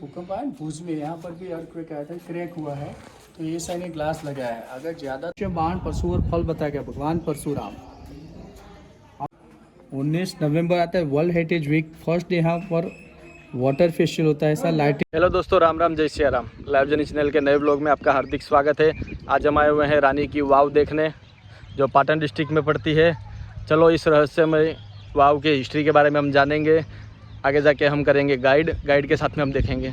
भूकंप आया भुज में, यहाँ पर भी अर्थक्वेक आया था, क्रैक हुआ है। तो ये साइड ग्लास लगाया है। अगर ज़्यादा बाण परशु और फल बताया गया भगवान परशुराम। 19 नवंबर आता है world heritage week. First day यहाँ पर वाटर फेस्टिवल होता है, ऐसा लाइटिंग। हेलो दोस्तों, राम राम, जय Siya Ram. Live journey channel के नए ब्लॉग में आपका हार्दिक स्वागत है। आज हम आए हुए हैं रानी की वाव देखने, जो पाटन डिस्ट्रिक्ट में पड़ती है। चलो इस रहस्यमय वाव के हिस्ट्री के बारे में हम जानेंगे। आगे जाके हम करेंगे गाइड के साथ में हम देखेंगे।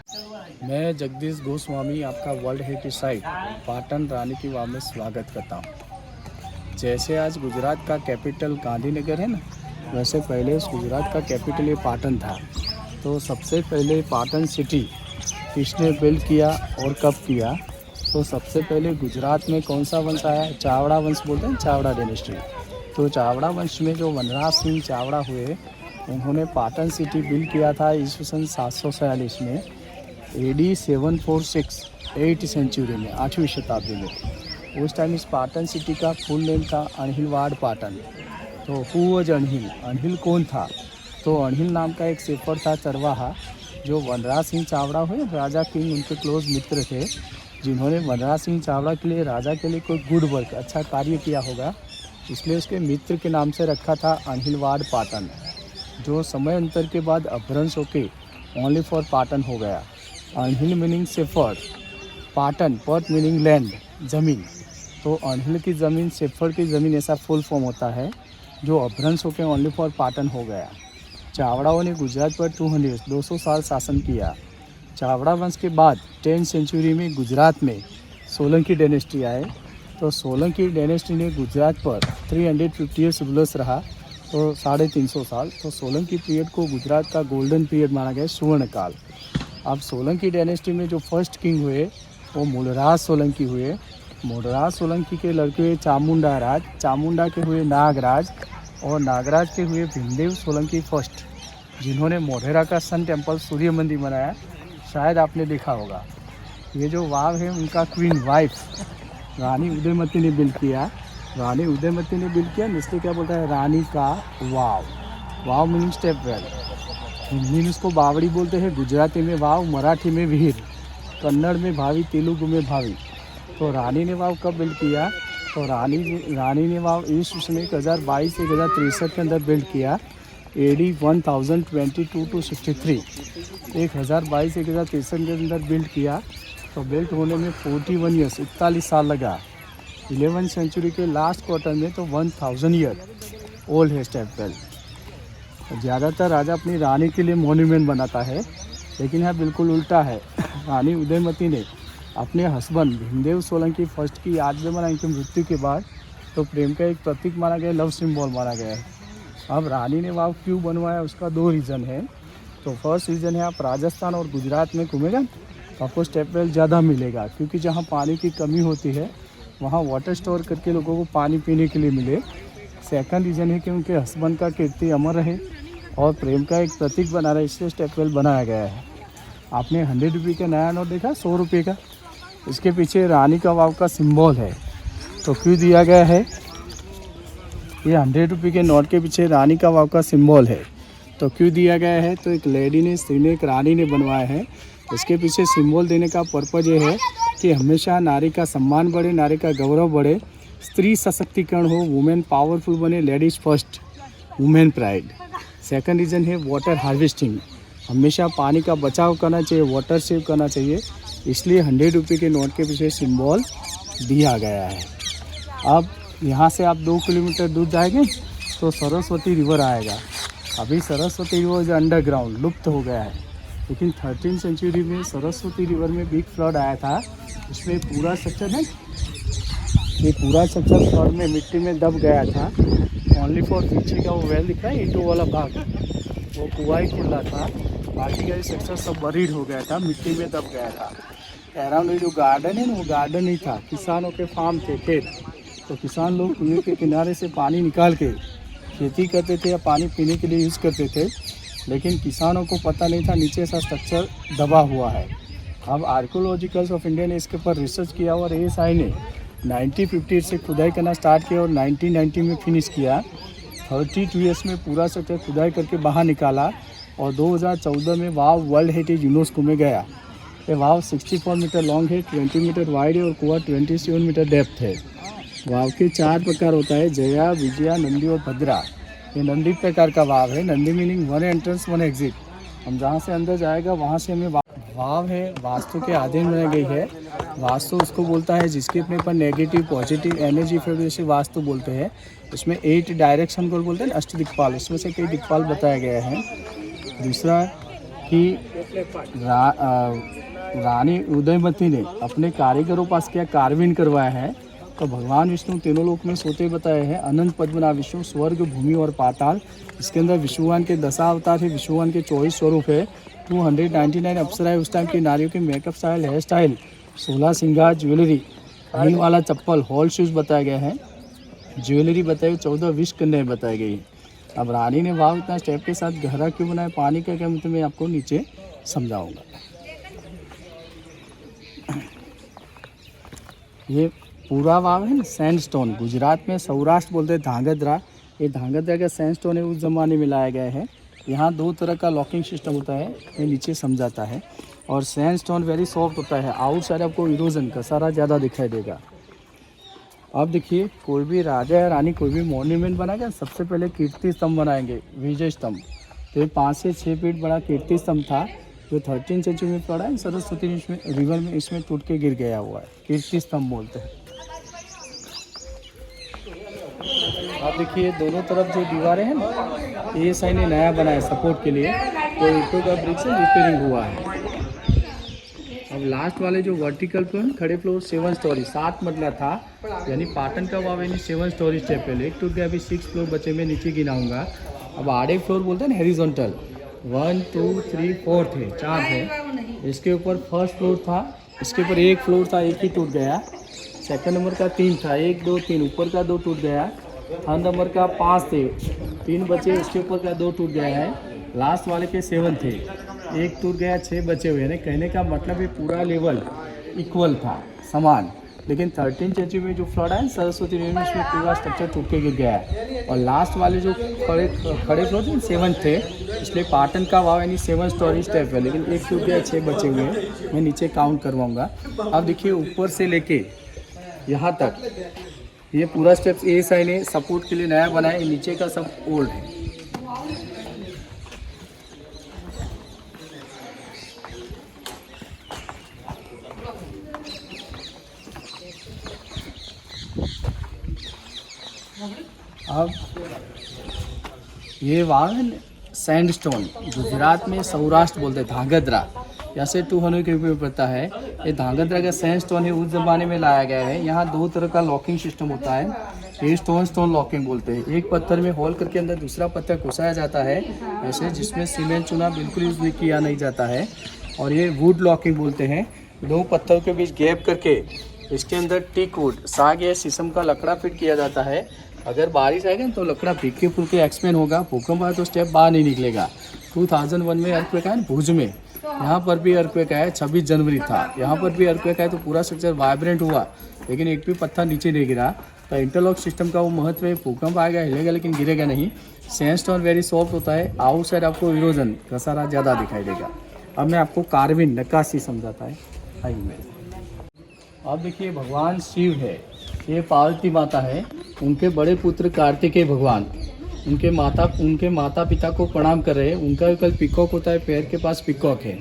मैं जगदीश गोस्वामी आपका वर्ल्ड हेरिटेज साइट पाटन रानी की वाव में स्वागत करता हूँ। जैसे आज गुजरात का कैपिटल गांधीनगर है ना, वैसे पहले उस गुजरात का कैपिटल ये पाटन था। तो सबसे पहले पाटन सिटी किसने बिल्ड किया और कब किया? तो सबसे पहले गुजरात में कौन सा वंश आया? चावड़ा वंश बोलते हैं, चावड़ा डायनेस्टी। तो चावड़ा वंश में जो वनराज सिंह चावड़ा हुए, उन्होंने पाटन सिटी बिल्ड किया था ईस्वी सन 746 में, AD 746, 8th सेंचुरी में, 8वीं शताब्दी में। उस टाइम इस पाटन सिटी का फुल नेम था अणहिलवाड़ पाटन। तो हु वाज अणहिल? अणहिल कौन था? तो अणहिल नाम का एक शेफर था, चरवाहा, जो वनराज सिंह चावड़ा हुए राजा किंग, उनके क्लोज मित्र थे, जिन्होंने वनराज सिंह चावड़ा के लिए, राजा के लिए कोई गुड वर्क, अच्छा कार्य किया होगा, इसलिए उसके मित्र के नाम से रखा था अणहिलवाड़ पाटन, जो समय अंतर के बाद अपभ्रंश होके ओनली फॉर पाटन हो गया। अणहिल मीनिंग शेफर्ड, पाटन पट मीनिंग लैंड, ज़मीन। तो अणहिल की ज़मीन, शेफर्ड की ज़मीन, ऐसा फुल फॉर्म होता है, जो अपभ्रंश होकर ओनली फॉर पाटन हो गया। चावड़ाओं ने गुजरात पर 200 साल शासन किया। चावड़ा वंश के बाद 10th सेंचुरी में गुजरात में सोलंकी डायनेस्टी आए। तो सोलंकी डायनेस्टी ने गुजरात पर 350 ईयर्स रूलर्स रहा, तो 350 साल। तो सोलंकी पीरियड को गुजरात का गोल्डन पीरियड माना गया, सुवर्ण काल। अब सोलंकी डायनेस्टी में जो फर्स्ट किंग हुए वो मूलराज सोलंकी हुए। मूलराज सोलंकी के लड़के हुए चामुंडा राज, चामुंडा के हुए नागराज, और नागराज के हुए भीमदेव सोलंकी फर्स्ट, जिन्होंने मोढेरा का सन टेम्पल सूर्य मंदिर बनाया, शायद आपने देखा होगा। ये जो वाव है उनका क्वीन वाइफ रानी उदयमती ने बिल्ड किया। रानी उदयमती ने बिल्ड किया, इसलिए क्या बोलता है रानी का वाव। वाव मीनिंग स्टेप वेल। हिंदी में इसको बावड़ी बोलते हैं, गुजराती में वाव, मराठी में विहीर, कन्नड़ में भावी, तेलुगु में भावी। तो रानी ने वाव कब बिल्ड किया? तो रानी ने वाव ईस्वी सन 1022 से 1063 के अंदर बिल्ड किया। AD 1022 to 63, 1022 से 1063 के अंदर बिल्ड किया। तो बिल्ड होने में 41 ईयर्स, 41 साल लगा। 11th सेंचुरी के लास्ट क्वार्टर में तो 1000 ईयर ओल्ड है स्टेप वेल। ज़्यादातर राजा अपनी रानी के लिए मॉन्यूमेंट बनाता है, लेकिन यहाँ बिल्कुल उल्टा है। रानी उदयमती ने अपने हस्बैंड भीमदेव सोलंकी फर्स्ट की याद में बनाई, उनकी मृत्यु के बाद। तो प्रेम का एक प्रतीक माना गया, लव सिंबल माना गया है। अब रानी ने वाव क्यों बनवाया, उसका 2 रीज़न है। तो फर्स्ट रीज़न है, आप राजस्थान और गुजरात में घूमेगा तो आपको स्टेप वेल ज़्यादा मिलेगा, क्योंकि जहाँ पानी की कमी होती है वहाँ वाटर स्टोर करके लोगों को पानी पीने के लिए मिले। सेकंड रीज़न है कि उनके हस्बैंड का कीर्ति अमर रहे और प्रेम का एक प्रतीक बना रहा है, इसलिए स्टेप वेल बनाया गया है। आपने 100 रुपये का नया नोट देखा, 100 रुपये का, इसके पीछे रानी का वाव का सिंबल है। तो क्यों दिया गया है? ये 100 रुपये के नोट के पीछे रानी का वाव का सिंबल है। तो क्यों दिया गया है? तो एक लेडी ने, स्त्री ने, एक रानी ने बनवाया है। इसके पीछे सिंबल देने का पर्पज़ ये है कि हमेशा नारी का सम्मान बढ़े, नारी का गौरव बढ़े, स्त्री सशक्तिकरण हो, वुमेन पावरफुल बने, ladies first, women pride. Second reason है वाटर हार्वेस्टिंग, हमेशा पानी का बचाव करना चाहिए, वाटर सेव करना चाहिए, इसलिए 100 रुपये के नोट के पीछे सिंबल दिया गया है। अब यहाँ से आप 2 किलोमीटर दूर जाएंगे तो सरस्वती रिवर आएगा। अभी सरस्वती रिवर जो अंडरग्राउंड लुप्त हो गया है, लेकिन 13th सेंचुरी में सरस्वती रिवर में बिग फ्लड आया था। इसमें पूरा स्ट्रक्चर है, ये पूरा स्ट्रक्चर फ्लड में मिट्टी में दब गया था। ओनली फॉर पीछे का वो वेल दिख रहा है, ईंटों वाला भाग, वो कुआं ही खुला था, बाकी का स्ट्रक्चर सब बरीड हो गया था, मिट्टी में दब गया था। अराउंड जो गार्डन है ना, वो गार्डन नहीं था, किसानों के फार्म थे, खेत। तो किसान लोग कुएं के किनारे से पानी निकाल के खेती करते थे या पानी पीने के लिए यूज़ करते थे, लेकिन किसानों को पता नहीं था नीचे ऐसा स्ट्रक्चर दबा हुआ है। अब आर्कोलॉजिकल्स ऑफ इंडिया ने इसके ऊपर रिसर्च किया और ASI ने 1958 से खुदाई करना स्टार्ट किया और 1990 में फिनिश किया। 32 ईयर्स में पूरा स्ट्रक्चर खुदाई करके बाहर निकाला। और 2014 में वाव वर्ल्ड हेरिटेज यूनेस्को में गया। ये वाव 64 मीटर लॉन्ग है, 20 मीटर वाइड है और कुआं 27 मीटर डेप्थ है। वाव के 4 प्रकार होता है, जया, विजया, नंदी और भद्रा। ये नंदी प्रकार का वाव है। Nandi meaning 1 entrance 1 exit. हम जहाँ से अंदर जाएगा वहाँ से हमें वाव है, वास्तु के अधीन बनाई गई है। वास्तु उसको बोलता है जिसके अपने पर negative positive energy favourite vastu बोलते हैं। इसमें 8 डायरेक्शन को बोलते हैं अष्ट दिक्पाल, इसमें से कई दिक्पाल बताया गया है। दूसरा कि रानी उदयमती ने अपने कारीगरों पास क्या कार्विन करवाया है, तो भगवान विष्णु तीनों लोक में सोते बताए हैं। अनंत पद्मनाभ विष्णु, स्वर्ग, भूमि और पाताल। इसके अंदर विष्णु भगवान के 10 अवतार है, विष्णु भगवान के 24 स्वरूप है। 299 अप्सराएं उस टाइम की नारियों के मेकअप स्टाइल, हेयर स्टाइल, 16 श्रृंगार, ज्वेलरी, हिंग वाला चप्पल, हॉल शूज बताया गया है। ज्वेलरी बताई, 14 विष कन्याएं बताई गई। अब रानी ने वाव इतना स्टेप के साथ गहरा क्यों बनाया, पानी का क्या मतलब मैं आपको नीचे समझाऊंगा। ये पूरा वाव है ना सैंडस्टोन, गुजरात में सौराष्ट्र बोलते हैं धांगध्रा। ये धांगध्रा का सैंडस्टोन है, उस ज़माने में लाया गया है। यहाँ 2 तरह का लॉकिंग सिस्टम होता है, ये नीचे समझाता है। और सैंडस्टोन वेरी सॉफ्ट होता है, आउटसाइड आपको इरोजन का सारा ज़्यादा दिखाई देगा। अब देखिए, कोई भी राजा या रानी कोई भी मॉन्यूमेंट बनाएगा, सबसे पहले कीर्ति स्तंभ बनाएंगे, विजय स्तंभ। तो ये 5 से 6 फीट बड़ा कीर्ति स्तंभ था, जो 13 सेंचुरी में पड़ा है। सरस्वती रिवर में इसमें टूट के गिर गया हुआ है, कीर्ति स्तंभ बोलते हैं। आप देखिए दोनों तरफ जो दीवारें हैं ना, ये साइन ने नया बनाया सपोर्ट के लिए, तो ईंटों का ब्रिक से रिपेयरिंग हुआ है। अब लास्ट वाले जो वर्टिकल पे खड़े फ्लोर 7 स्टोरी 7 मंजिला था, यानी पाटन का वाव यानी 7 स्टोरी स्टेप पहले एक टूट गया, अभी 6 फ्लोर बचे में नीचे गिनाऊंगा। अब आड़े फ्लोर बोलते हैं ना हेरिजॉन्टल, 1 2 3 4 थे, 4 थे। इसके ऊपर फर्स्ट फ्लोर था, इसके ऊपर एक फ्लोर था, एक ही टूट गया। सेकंड नंबर का 3 था, 1 2 3, ऊपर का 2 टूट गया। थर्ड नंबर का 5 थे, 3 बचे, इसके ऊपर का 2 टूट गया है। लास्ट वाले के 7 थे, 1 टूट गया, 6 बचे हुए हैं। कहने का मतलब ये पूरा लेवल इक्वल था, समान। लेकिन 13 सेंचुरी में जो फ्लड है सरस्वती रिवर में, उसमें पूरा स्ट्रक्चर टूट के गिर गया है। और लास्ट वाले जो खड़े फ्लोर थे 7 थे, इसलिए पाटन का वाव यानी 7 स्टोरी स्टेप है। लेकिन 1 टूट गया, 6 बचे हुए हैं, मैं नीचे काउंट करवाऊँगा। अब देखिए ऊपर से लेके यहाँ तक ये पूरा स्टेप्स ए साइन है, सपोर्ट के लिए नया बना है, नीचे का सब ओल्ड है। अब ये वाव है सैंडस्टोन, गुजरात में सौराष्ट्र बोलते हैं धांगध्रा, यहाँ से 200 किलोमीटर पड़ता है। ये धांगध्रा का सैंडस्टोन है, उस ज़माने में लाया गया है। यहाँ 2 तरह का लॉकिंग सिस्टम होता है, ये स्टोन लॉकिंग बोलते हैं। एक पत्थर में होल करके अंदर दूसरा पत्थर घुसाया जाता है ऐसे, जिसमें सीमेंट चूना बिल्कुल यूज नहीं किया नहीं जाता है। और ये वुड लॉकिंग बोलते हैं, 2 पत्थरों के बीच गैप करके इसके अंदर टीक वुड, साग या शीशम का लकड़ा फिट किया जाता है। अगर बारिश आएगा तो लकड़ा फीके फूके एक्सपेंड होगा, भूकंप आए तो स्टेप बाहर नहीं निकलेगा। 2001 में अर्थक्वेक आया भुज में, यहाँ पर भी अर्थक्वेक आया, 26 जनवरी था, यहाँ पर भी अर्थक्वेक आया, तो पूरा स्ट्रक्चर वाइब्रेंट हुआ, लेकिन एक भी पत्थर नीचे नहीं गिरा। तो इंटरलॉक सिस्टम का वो महत्व है, भूकंप आएगा हिलेगा लेकिन गिरेगा नहीं। सैंडस्टोन वेरी सॉफ्ट होता है, आउटसाइड आपको इरोजन घसारा ज़्यादा दिखाई देगा। अब मैं आपको कार्विन नक्काशी समझाता है। आइए, अब देखिए भगवान शिव है, ये पार्वती माता है, उनके बड़े पुत्र कार्तिकेय भगवान उनके माता पिता को प्रणाम कर रहे हैं। उनका कल पिकॉक होता है, पैर के पास पिकॉक है।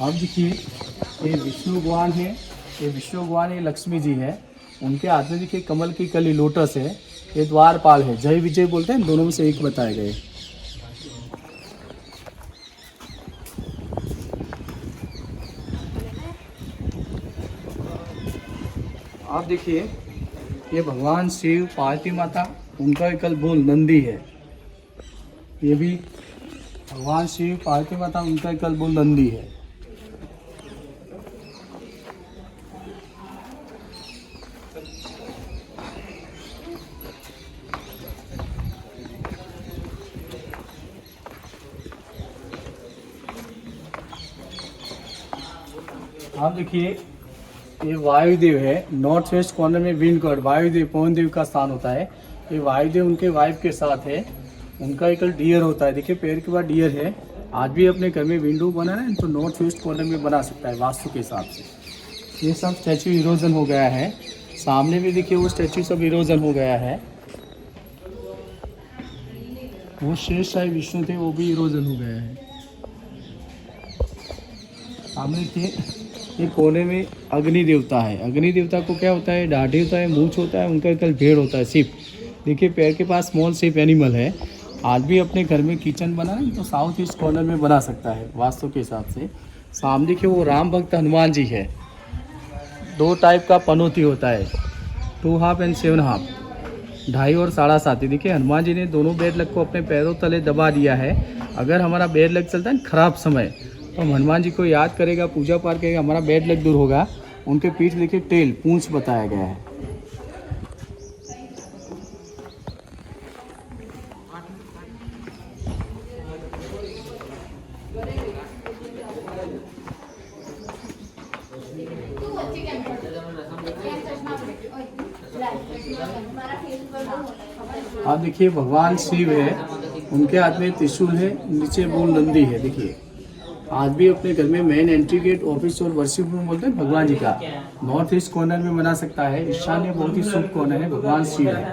अब देखिए ये विष्णु भगवान है, ये विष्णु भगवान ये लक्ष्मी जी है, उनके हाथ में देखिए कमल की कली लोटस है। ये द्वारपाल है, जय विजय बोलते हैं, दोनों में से एक बताए गए। आप देखिए ये भगवान शिव पार्वती माता, उनका एकल बोल नंदी है। ये भी भगवान शिव पार्वती माता, उनका एकल बोल नंदी है। आप देखिए ये वायुदेव है, नॉर्थ वेस्ट कॉर्नर में विंड गॉड वायुदेव पवन देव का स्थान होता है। ये वायुदेव उनके वाइफ के साथ है, उनका एक डियर होता है, देखिए पैर के बाद डियर है, आज भी अपने घर में विंडो बना है तो नॉर्थ ईस्ट कॉर्नर में बना सकता है वास्तु के हिसाब से। ये सब स्टैचू इरोजन हो गया है, सामने भी देखिए वो स्टैचू सब इरोजन हो गया है। वो शेष शाही विष्णु थे वो भी इरोजन हो गया है। सामने देखिए ये कोने में अग्नि देवता है। अग्नि देवता को क्या होता है, दाढ़ी होता है, मूंछ होता है, उनका कल भेड़ होता है, सिप। देखिए पैर के पास स्मॉल सिप एनिमल है। आज भी अपने घर में किचन बना है तो साउथ ईस्ट कॉर्नर में बना सकता है वास्तु के हिसाब से। सामने देखिए वो राम भक्त हनुमान जी है। 2 टाइप का पनौती होता है, 2.5 एंड 7.5, 2.5 और 7.5। देखिए हनुमान जी ने दोनों बेड लग को अपने पैरों तले दबा दिया है। अगर हमारा बेड लग चलता है खराब समय तो हम हनुमान जी को याद करेगा, पूजा पाठ करेगा, हमारा बेड लग दूर होगा। उनके पीठ देखिए टेल पूंछ बताया गया है। आप देखिए भगवान शिव है, उनके हाथ में त्रिशूल है, नीचे मूल नंदी है। देखिए आज भी अपने घर में मेन एंट्री गेट, ऑफिस और वर्शिप रूम बोलते हैं भगवान जी का, नॉर्थ ईस्ट कॉर्नर में बना सकता है। ईशान्य बहुत ही शुभ कॉर्नर है, भगवान शिव है।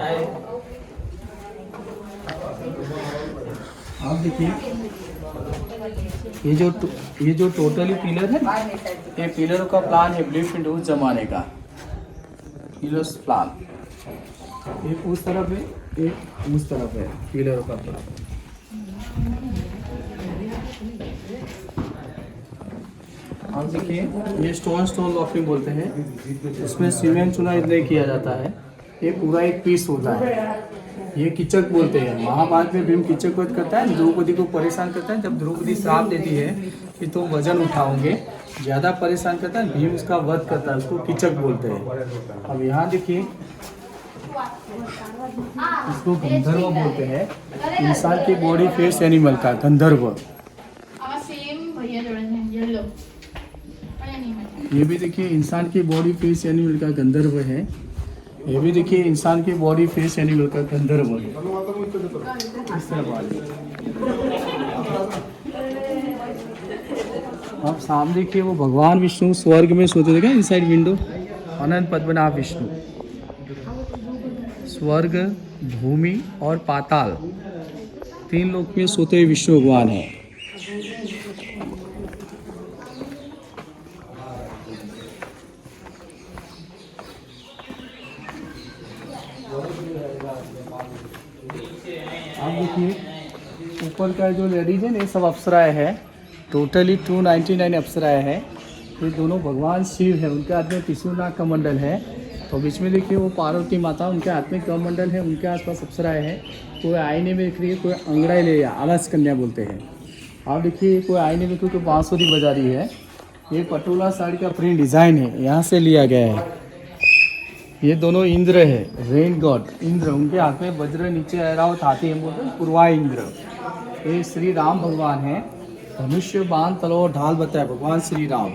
आप देखिए ये जो टोटली पिलर है, ये पिलरों का प्लान है ब्लूप्रिंट उस जमाने का, पिलर्स प्लान। एक उस तरफ है, एक उस तरफ है पिलरों का प्लान। आप देखिए ये स्टोन लॉकिंग बोलते हैं, इसमें सीमेंट चुना इसलिए किया जाता है। ये पूरा एक पीस होता है। ये किचक बोलते हैं। महाभारत में भीम किचक वध करता है, द्रौपदी को परेशान करता है। जब द्रौपदी श्राप देती है कि तुम वजन उठाओगे, ज़्यादा परेशान करता है, भीम उसका वध करता है, उसको किचक बोलते हैं। अब यहाँ देखिए इसको गंधर्व बोलते हैं, इंसान की बॉडी फेस एनिमल का गंधर्व। ये भी देखिए इंसान की बॉडी फेस एनिमल का गंधर्व है। ये भी देखिए इंसान की बॉडी फेस एनिमल का गंधर्व है। इस तरह आप सामने देखिए वो भगवान विष्णु स्वर्ग में सोते देखा इनसाइड विंडो, अनंत पद्मनाभ विष्णु। स्वर्ग, भूमि और पाताल 3 लोक में सोते हुए विष्णु भगवान है। आप देखिए ऊपर का जो लेडीज है ये सब अप्सराएं है, टोटली 299 अप्सराएं है। ये दोनों भगवान शिव है, उनके हाथ में त्रिशूल का मंडल है। तो बीच में देखिए वो पार्वती माता, उनके हाथ में कमंडल है, उनके आसपास अप्सराएं है। कोई आईने में दिख रही है, कोई अंगड़ाई ले या आलस कन्या बोलते हैं। आप देखिए कोई आईने में कोई बांसुरी बजा रही है। ये पटोला साड़ी का प्रिंट डिज़ाइन है, यहाँ से लिया गया है। ये दोनों इंद्र है, रेन गॉड इंद्र, उनके हाथ में वज्र, नीचे ऐरावत हाथी है, बोलते हैं पूर्वा इंद्र। ये श्री राम भगवान है, धनुष्य बाण तलवार ढाल बताया भगवान श्री राम।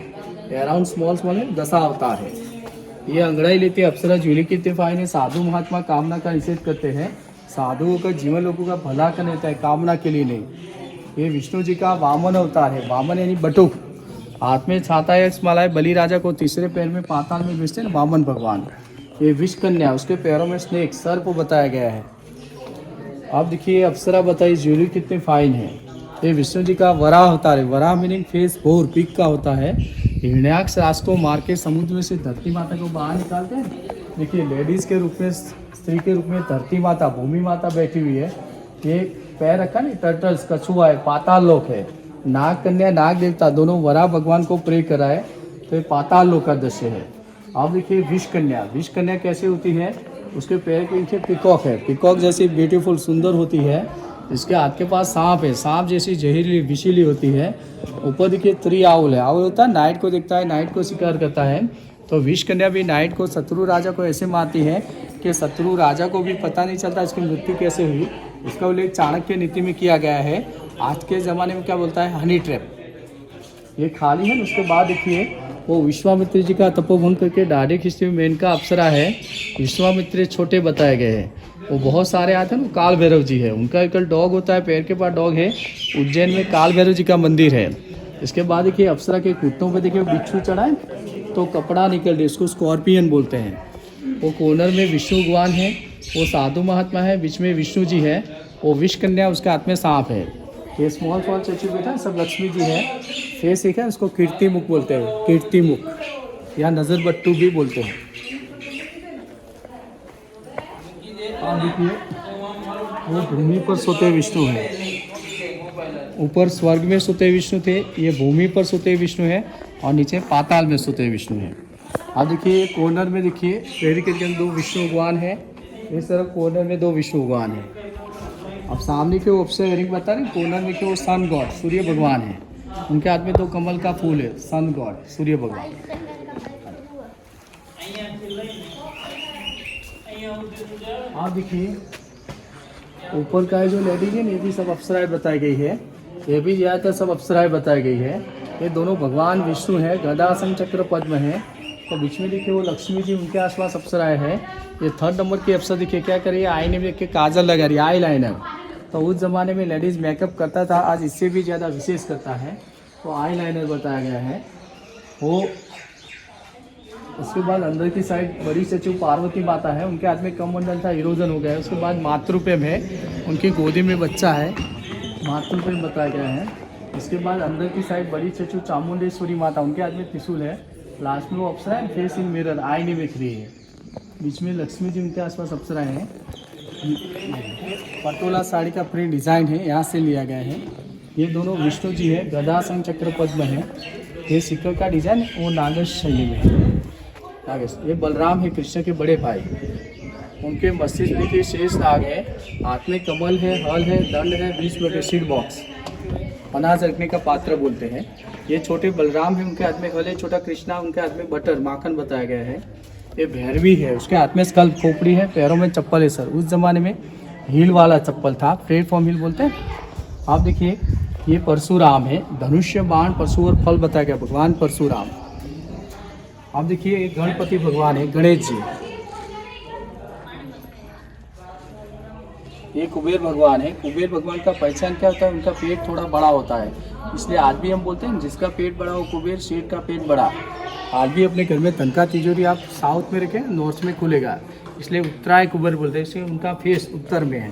अराउंड स्मॉल है, 10 अवतार है। ये अंगड़ाई लेते अप्सरा ज्वेली की तिफाइन है। साधु महात्मा कामना का निषेध करते हैं, साधुओं का जीवन लोगों का भला करने होता है, कामना के लिए नहीं। ये विष्णु जी का वामन अवतार है, वामन यानी बटुक, हाथ में छाता है मालाएं, बलि राजा को तीसरे पैर में पाताल में भेजते हैं वामन भगवान। ये विष कन्या, उसके पैरों में स्नेक सर्प बताया गया है। आप देखिए अप्सरा बताइए ज्वेलरी कितनी फाइन है। ये विष्णु जी का वराह अवतार है, Varaha meaning face for pig का होता है। हिरण्याक्ष राज को मार के समुद्र में से धरती माता को बाहर निकालते हैं। देखिए लेडीज के रूप में, स्त्री के रूप में धरती माता, भूमि माता बैठी हुई है। ये पैर रखा नहीं, टर्टल्स, कछुआ है, पाताल लोक है। नाग कन्या, नाग देवता दोनों वराह भगवान को प्रे करा है, तो ये पाताल लोक का दृश्य है। अब देखिए विष कन्या, विष कन्या कैसे होती है, उसके पैर के नीचे पिकॉक है, पिकॉक जैसी ब्यूटीफुल सुंदर होती है। इसके हाथ के पास सांप है, सांप जैसी जहरीली विषीली होती है। ऊपर देखिए त्रि आउल है, आउल होता है नाइट को देखता है, नाइट को शिकार करता है। तो विष कन्या भी नाइट को, शत्रु राजा को ऐसे मारती है कि शत्रु राजा को भी पता नहीं चलता इसकी मृत्यु कैसे हुई। इसका उल्लेख चाणक्य नीति में किया गया है। आज के ज़माने में क्या बोलता है, हनी ट्रैप। ये खाली है। उसके बाद देखिए वो विश्वामित्र जी का तपोभंग करके डायरेक्ट हिस्ट्री में मेनका अप्सरा है। विश्वामित्र छोटे बताए गए हैं। वो बहुत सारे आते हैं ना, काल भैरव जी है, उनका एक डॉग होता है, पैर के पास डॉग है। उज्जैन में काल भैरव जी का मंदिर है। इसके बाद देखिए अप्सरा के कुत्तों पे देखिए बिच्छू चढ़ा है तो कपड़ा निकल रही, इसको स्कॉर्पियन बोलते हैं। वो कोनर में विष्णु भगवान है, वो साधु महात्मा है, बीच में विष्णु जी है, वो विष कन्या उसके हाथ में सांप है। ये स्मॉल चेचू बेटा सब लक्ष्मी जी है। फेस एक है, उसको कीर्ति मुख बोलते हैं, कीर्ति मुख या नज़र बट्टू भी बोलते हैं। और देखिए वो भूमि पर सोते विष्णु है। ऊपर स्वर्ग में सोते विष्णु थे, ये भूमि पर सोते विष्णु है और नीचे पाताल में सोते विष्णु है। अब देखिए कॉर्नर में देखिए पेड़ के अंदर 2 विष्णु भगवान है, इस तरफ कॉर्नर में 2 विष्णु भगवान है। अब सामने के ऑप्शन रिंग बता रहे, कॉर्नर में के वो सन गॉड सूर्य भगवान है, उनके हाथ में 2 कमल का फूल है, सन गॉड सूर्य भगवान। आप देखिए ऊपर का जो लेडीज है ये भी सब अप्सराएं बताई गई है, ये भी ज़्यादातर सब अप्सराएं बताई गई है। ये दोनों भगवान विष्णु है, गदा संग चक्र पद्म है। तो बीच में देखिए वो लक्ष्मी जी, उनके आसपास अप्सराएं है। ये 3rd नंबर की अप्सरा देखिए क्या करिए, आईने में देख के काजल लगा रही है, आई लाइनर। तो उस ज़माने में लेडीज़ मेकअप करता था, आज इससे भी ज़्यादा विशेष करता है, तो आई लाइनर बताया गया है वो। उसके बाद अंदर की साइड बड़ी चचू पार्वती माता है, उनके हाथ में कमंडल था, इरोजन हो गया है। उसके बाद मातृप्रेम है, उनकी गोदी में बच्चा है, मातृप्रेम बताया गया है। इसके बाद अंदर की साइड बड़ी चचू चामुंडेश्वरी माता, उनके हाथ में त्रिशूल है। लास्ट में वो अप्सरा है, फेस इन मिरर, आईने में खड़ी है। बीच में लक्ष्मी जी, उनके आसपास अप्सरा है। पटोला साड़ी का प्रिंट डिज़ाइन है, यहाँ से लिया गया है। ये दोनों विष्णु जी है, गदा संग चक्र पद्म है। ये सिक्कर का डिज़ाइन वो नागेश शैली में है, नागेश। ये बलराम है, कृष्ण के बड़े भाई। उनके मस्तिष्क देखिए शेष नाग है, हाथ में कमल है, हल है, दंड है, बीच में सीड बॉक्स, अनाज रखने का पात्र बोलते हैं। ये छोटे बलराम है, उनके हाथ में हल है। छोटा कृष्णा, उनके हाथ में बटर माखन बताया गया है। ये भैरवी है, उसके हाथ में स्कल्प खोपड़ी है, पैरों में चप्पल है। सर उस जमाने में हील वाला चप्पल था, प्लेटफॉर्म हील बोलते हैं। आप देखिए ये परशुराम है, धनुष्य बाण परशु और फल बताया गया, भगवान परशुराम। आप देखिए ये गणपति भगवान है, गणेश जी। ये कुबेर भगवान है। कुबेर भगवान का पहचान क्या होता है, उनका पेट थोड़ा बड़ा होता है, इसलिए आज भी हम बोलते हैं जिसका पेट बड़ा हो कुबेर, शेर का पेट बड़ा। आज भी अपने घर में धन का तिजोरी आप साउथ में रखें, नॉर्थ में खुलेगा, इसलिए उत्तराय कुबेर बोलते हैं, इसलिए उनका फेस उत्तर में है।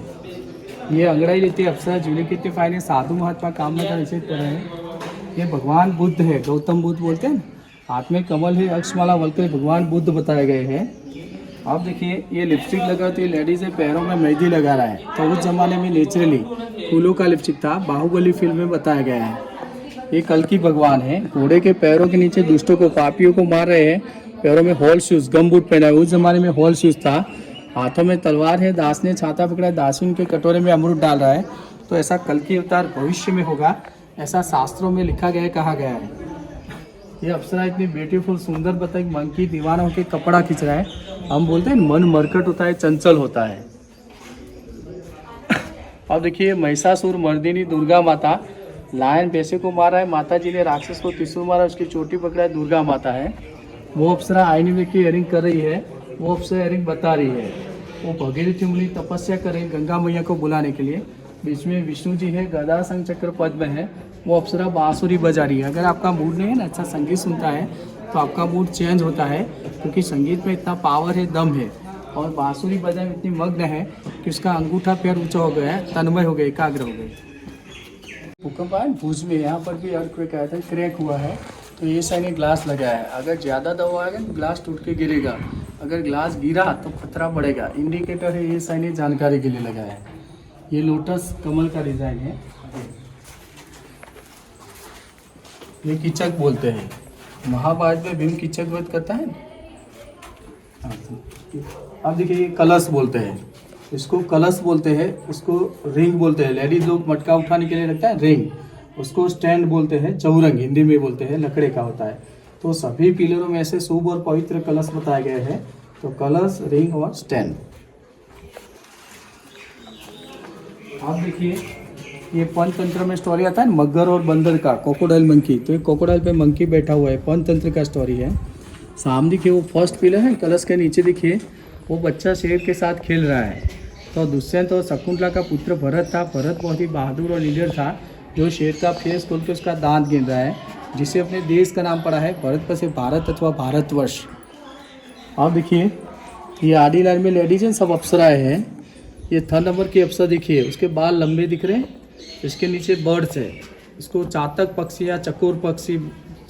ये अंगड़ाई लेती है अप्सरा, ज्वेलरी कितने फाइने, साधु महात्मा कामना का निषेध कर रहे हैं। ये भगवान बुद्ध है, गौतम बुद्ध बोलते हैं, हाथ में कमल है, अक्षमाला बोलकर भगवान बुद्ध बताए गए हैं। आप देखिए ये लिपस्टिक लगाती है लेडीज़ है, पैरों में मेहंदी लगा रहा है। तो उस जमाने में नेचुरली फूलों का लिपस्टिक था, बाहुबली फिल्म में बताया गया है। ये कल्कि भगवान है, घोड़े के पैरों के नीचे दुष्टों को, पापियों को मार रहे हैं। पैरों में हॉल शूज, गम बूट पहना है, उस जमाने में हॉल शूज था। हाथों में तलवार है, दास ने छाता पकड़ा, दासी उनके कटोरे में अमृत डाल रहा है। तो ऐसा कल्कि अवतार भविष्य में होगा, ऐसा शास्त्रों में लिखा गया है, कहा गया है। ये अप्सरा इतनी ब्यूटीफुल सुंदर बताई, मन की दीवाना होकर कपड़ा खींच रहा है। हम बोलते हैं मन मरकट होता है, चंचल होता है। अब देखिए महिषासुर मर्दिनी दुर्गा माता, लायन पैसे को मारा है, माता जी ने राक्षस को त्रिशूल मारा, उसकी चोटी पकड़ा है, दुर्गा माता है। वो अप्सरा आईने में की इयरिंग कर रही है, वो अप्सरा इयरिंग बता रही है। वो भगीरथी मुनि तपस्या कर रही है गंगा मैया को बुलाने के लिए। बीच में विष्णु जी है, गदा संग चक्र पद्म है। वो अप्सरा बांसुरी बजा रही है। अगर आपका मूड नहीं है ना, अच्छा संगीत सुनता है तो आपका मूड चेंज होता है, क्योंकि संगीत में इतना पावर है, दम है। और बांसुरी बजाने में इतनी मग्न है कि उसका अंगूठा पैर ऊंचा हो गया है, तन्मय हो गया, एकाग्र हो गई। भूकंप आया भुज में, यहाँ पर भी अर्थक्वेक आया था, क्रैक हुआ है। तो ये साइड ग्लास लगाया है, अगर ज़्यादा दबाव आएगा तो ग्लास टूट के गिरेगा, अगर ग्लास गिरा तो खतरा बढ़ेगा। इंडिकेटर है, ये साइड जानकारी के लिए लगाया है। ये लोटस कमल का डिज़ाइन है। ये कीचक बोलते हैं, महाभारत में भीम कीचक वध करता है। अब देखिए ये कलश बोलते हैं, इसको कलश बोलते हैं, इसको रिंग बोलते हैं। लेडीज लोग मटका उठाने के लिए रखता है रिंग, उसको स्टैंड बोलते हैं, चौरंग हिंदी में बोलते हैं, लकड़े का होता है। तो सभी पिलरों में ऐसे शुभ और पवित्र कलश बताए गए हैं। तो कलश, रिंग और स्टैंड। आप देखिए ये पंचतंत्र में स्टोरी आता है मगर और बंदर का, क्रोकोडाइल मंकी। तो ये क्रोकोडाइल पे मंकी बैठा हुआ है, पंचतंत्र का स्टोरी है। सामने देखिए वो फर्स्ट पिलर है, कलश के नीचे देखिए वो बच्चा शेर के साथ खेल रहा है। तो दुष्यंत और शकुंतला का पुत्र भरत था। भरत बहुत ही बहादुर और लीडर था, जो शेर का फेस खोल के उसका दांत गिन रहा है, जिसे अपने देश का नाम पड़ा है भरत पर से भारत अथवा भारतवर्ष। अब देखिए ये आधी लाइन में लेडीज हैं, सब अप्सराएं हैं। ये 3 नंबर की अप्सरा देखिए, उसके बाल लंबे दिख रहे हैं, इसके नीचे बर्ड्स है। इसको चातक पक्षी या चकोर पक्षी,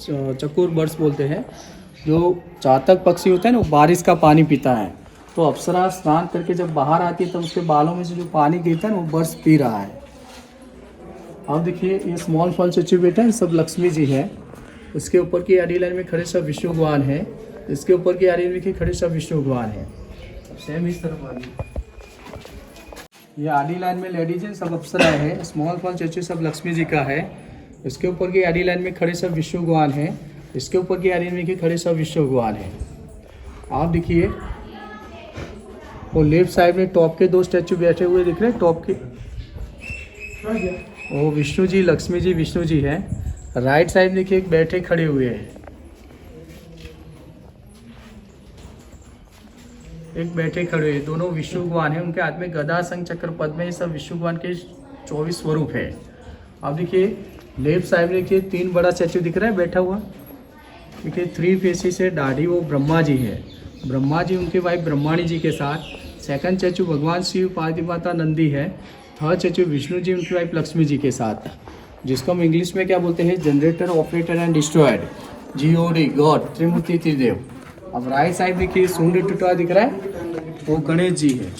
चकोर बर्ड्स बोलते हैं। जो चातक पक्षी होता है ना, वो बारिश का पानी पीता है। तो अप्सरा स्नान करके जब बाहर आती है, तब उसके बालों में से जो पानी गिरता है ना, वो बर्ड्स पी रहा है। अब देखिए ये स्मॉल फॉल स्टैचू बैठा है, सब लक्ष्मी जी है। उसके ऊपर की आधी लाइन में खड़े सब विष्णु भगवान है। इसके ऊपर की आधी लाइन में खड़े सब विष्णु भगवान है। सेम इस तरफ वाली ये आधी लाइन में लेडीज हैं, सब अप्सराएं हैं। स्मॉल फॉल स्टैचू सब लक्ष्मी जी का है। इसके ऊपर की आधी लाइन में खड़े सब विष्णु भगवान है। इसके ऊपर की आधी लाइन में खड़े सब विष्णु भगवान है। आप देखिए वो लेफ्ट साइड में टॉप के 2 स्टैचू बैठे हुए दिख रहे हैं, टॉप के वो विष्णु जी, लक्ष्मी जी, विष्णु जी है। राइट साइड देखिए एक बैठे खड़े हुए हैं, एक बैठे खड़े हुए, दोनों विष्णु भगवान हैं। उनके हाथ में गदा, शंख, चक्र, पद्म, ये सब विष्णु भगवान के 24 स्वरूप है। अब देखिए लेफ्ट साइड में देखिए 3 बड़ा स्टैचू दिख रहा है बैठा हुआ। देखिए 3 फेसिस है, दाढ़ी, वो ब्रह्मा जी है। ब्रह्मा जी उनके वाइफ ब्रह्माणी जी के साथ। सेकंड स्टैचू भगवान शिव, पार्वती माता, नंदी है। थर्ड स्टैचू विष्णु जी उनकी वाइफ लक्ष्मी जी के साथ, जिसको हम इंग्लिश में क्या बोलते हैं, generator, operator and destroyed, GOD, god, त्रिमूर्ति त्रिदेव। अब राइट साइड देखिए सूर्य टुटा दिख रहा है, वो गणेश जी है।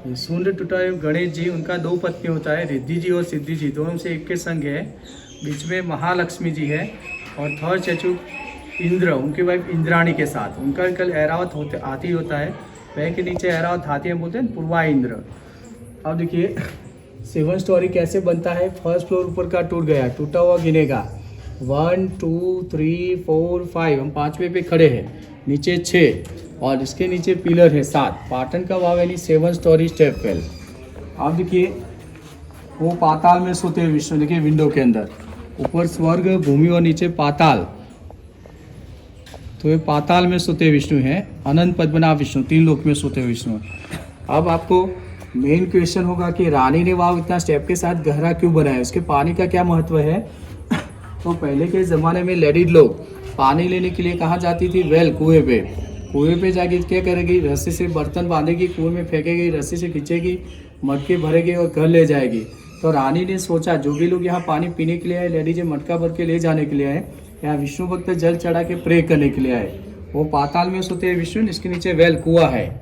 ये सूर्य टुटा है गणेश जी, उनका 2 पत्नी होता है, रिद्धि जी और सिद्धि जी, दोनों से एक के संग है। बीच में महालक्ष्मी जी है। और थर्ड स्टैचू इंद्र, उनकी वाइफ इंद्राणी के साथ। उनका कल ऐरावत होते हाथी होता है, पैर के नीचे ऐरावत हाथी हम बोलते हैं, पूर्वा इंद्र। अब देखिए 7 स्टोरी कैसे बनता है। फर्स्ट फ्लोर ऊपर का टूट गया, टूटा हुआ गिनेगा 1 2 3 4 5, हम 5वें पे खड़े हैं, नीचे 6 और इसके नीचे पिलर है 7। पाटन का वाव यानी 7 स्टोरी स्टेप वेल। अब देखिए वो पाताल में सोते हुए विष्णु, देखिए विंडो के अंदर, ऊपर स्वर्ग, भूमि और नीचे पाताल। तो ये पाताल में सोते विष्णु हैं। अनंत पद्मनाभ विष्णु, 3 लोक में सोते हुए विष्णु। अब आपको मेन क्वेश्चन होगा कि रानी ने वाव इतना स्टेप के साथ गहरा क्यों बनाया, उसके पानी का क्या महत्व है। तो पहले के ज़माने में लेडीज लोग पानी लेने के लिए कहाँ जाती थी, वेल, कुएं पे जाके क्या करेगी, रस्सी से बर्तन बांधेगी, कुएं में फेंकेगी, रस्सी से खींचेगी, मटके भरेगी और घर ले जाएगी। तो रानी ने सोचा जो भी लोग यहाँ पानी पीने के लिए आए, लेडीज मटका भर के ले जाने के लिए आए, यहाँ विष्णु भक्त जल चढ़ा के प्रे करने के लिए आए। वो पाताल में सोते हैं विष्णु, इसके नीचे वेल, कुआं है।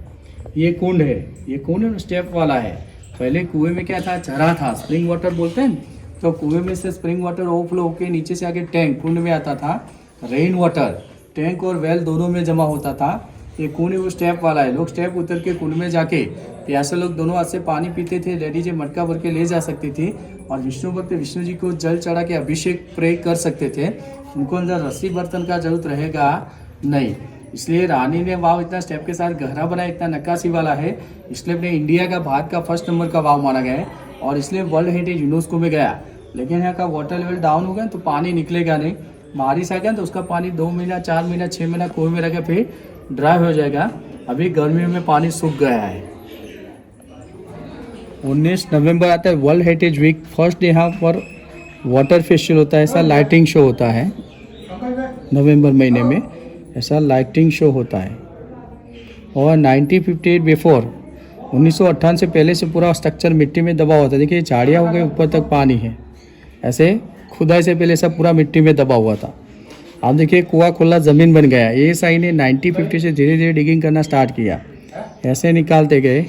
ये कुंड है, ये कुंड स्टेप वाला है। पहले कुएं में क्या था, झरा था, स्प्रिंग वाटर बोलते हैं। तो कुएं में से स्प्रिंग वाटर ओवरफ्लो होकर नीचे से आके टैंक, कुंड में आता था। रेन वाटर टैंक और वेल दोनों में जमा होता था। ये कुंड वो स्टेप वाला है, लोग स्टेप उतर के कुंड में जाके प्यासे लोग दोनों हाथ से पानी पीते थे, लेडीज मटका भर के ले जा सकती थी। और विष्णु भक्त विष्णु जी को जल चढ़ा के अभिषेक प्रे कर सकते थे। उनको अंदर रस्सी बर्तन का जरूरत रहेगा नहीं, इसलिए रानी ने वाव इतना स्टेप के साथ गहरा बनाया, इतना नक्काशी वाला है, इसलिए अपने इंडिया का भारत का 1st नंबर का वाव माना गया है और इसलिए वर्ल्ड हेरिटेज यूनेस्को में गया। लेकिन यहाँ का वाटर लेवल डाउन हो गया तो पानी निकलेगा नहीं, बारिश आ गया तो उसका पानी 2 महीना 4 महीना 6 महीना कुएं में रह फिर ड्राई हो जाएगा। अभी गर्मियों में पानी सूख गया है। 19 नवंबर आता है वर्ल्ड हेरिटेज वीक। फर्स्ट यहाँ पर वाटर फेस्टिवल होता है, ऐसा लाइटिंग शो होता है नवंबर महीने में, ऐसा लाइटिंग शो होता है। और 1958 बिफोर 1958 से पहले से पूरा स्ट्रक्चर मिट्टी में दबा हुआ था। देखिए झाड़ियाँ हो गई, ऊपर तक पानी है, ऐसे खुदाई से पहले सब पूरा मिट्टी में दबा हुआ था। आप देखिए कुआं खुला ज़मीन बन गया। ASI ने 1950 से धीरे धीरे डिगिंग करना स्टार्ट किया। ऐसे निकालते गए,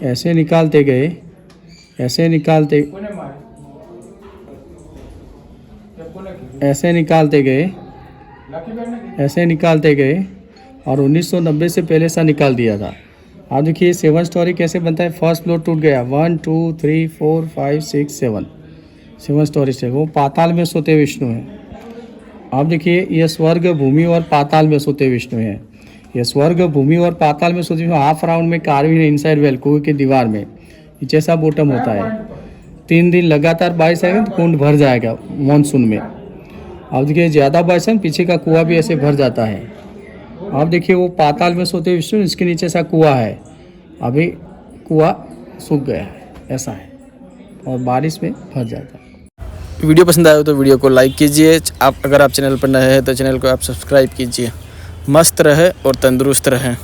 ऐसे निकालते गए, ऐसे निकालते, ऐसे निकालते गए, ऐसे निकालते गए और 1990 से पहले सा निकाल दिया था। आप देखिए 7 स्टोरी कैसे बनता है। फर्स्ट फ्लोर टूट गया, 1 2 3 4 5 6 7 स्टोरी से। वो पाताल में सोते विष्णु हैं। आप देखिए ये स्वर्ग, भूमि और पाताल में सोते विष्णु हैं। ये स्वर्ग, भूमि और पाताल में सोते हाफ राउंड में कार्विंग है इनसाइड वेल, कुएं की दीवार में। नीचे सा बॉटम होता है। 3 दिन लगातार बारिश आएगी तो कुंड भर जाएगा मानसून में। अब देखिए ज़्यादा बारिश है, पीछे का कुआं भी ऐसे भर जाता है। अब देखिए वो पाताल में सोते विष्णु, इसके नीचे सा कुआं है, अभी कुआं सूख गया है, ऐसा है, और बारिश में भर जाता है। वीडियो पसंद आया हो तो वीडियो को लाइक कीजिए। अगर आप चैनल पर नए हैं तो चैनल को आप सब्सक्राइब कीजिए। मस्त रहे और तंदुरुस्त रहें।